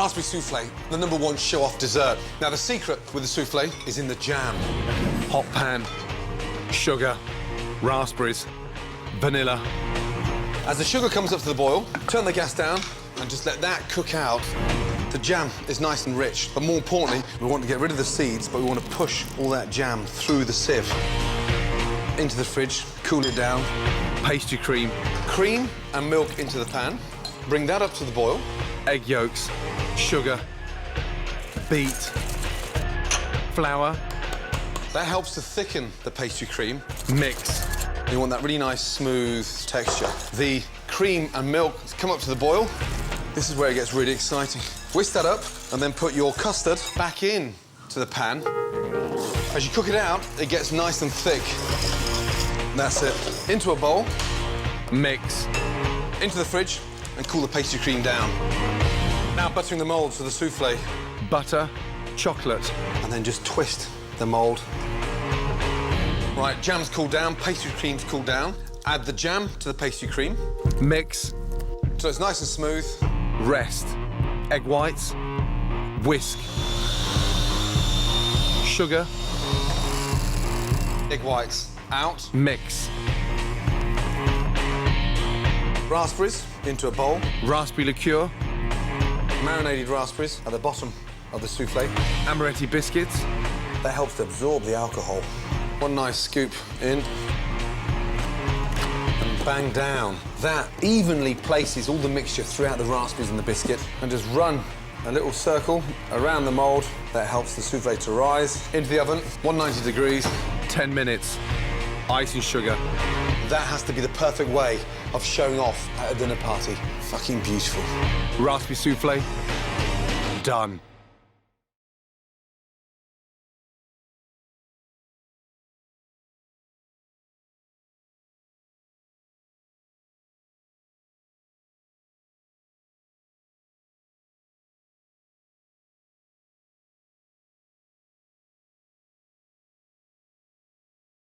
Raspberry soufflé, the #1 show-off dessert. Now, the secret with the soufflé is in the jam. Hot pan, sugar, raspberries, vanilla. As the sugar comes up to the boil, turn the gas down and just let that cook out. The jam is nice and rich, but more importantly, we want to get rid of the seeds, but we want to push all that jam through the sieve. Into the fridge, cool it down. Pastry cream. Cream and milk into the pan. Bring that up to the boil. Egg yolks, sugar, beet, flour. That helps to thicken the pastry cream. Mix. You want that really nice, smooth texture. The cream and milk come up to the boil. This is where it gets really exciting. Whisk that up and then put your custard back in to the pan. As you cook it out, it gets nice and thick. That's it. Into a bowl. Mix. Into the fridge and cool the pastry cream down. Now buttering the moulds for the soufflé. Butter, chocolate. And then just twist the mould. Right, jam's cooled down, pastry cream's cooled down. Add the jam to the pastry cream. Mix. So it's nice and smooth. Rest. Egg whites. Whisk. Sugar. Egg whites out. Mix. Raspberries into a bowl. Raspberry liqueur. Marinated raspberries at the bottom of the soufflé. Amaretti biscuits. That helps to absorb the alcohol. One nice scoop in. And bang down. That evenly places all the mixture throughout the raspberries and the biscuit. And just run a little circle around the mould. That helps the soufflé to rise. Into the oven, 190 degrees. 10 minutes. Ice and sugar. That has to be the perfect way of showing off at a dinner party. Fucking beautiful. Raspberry soufflé. Done.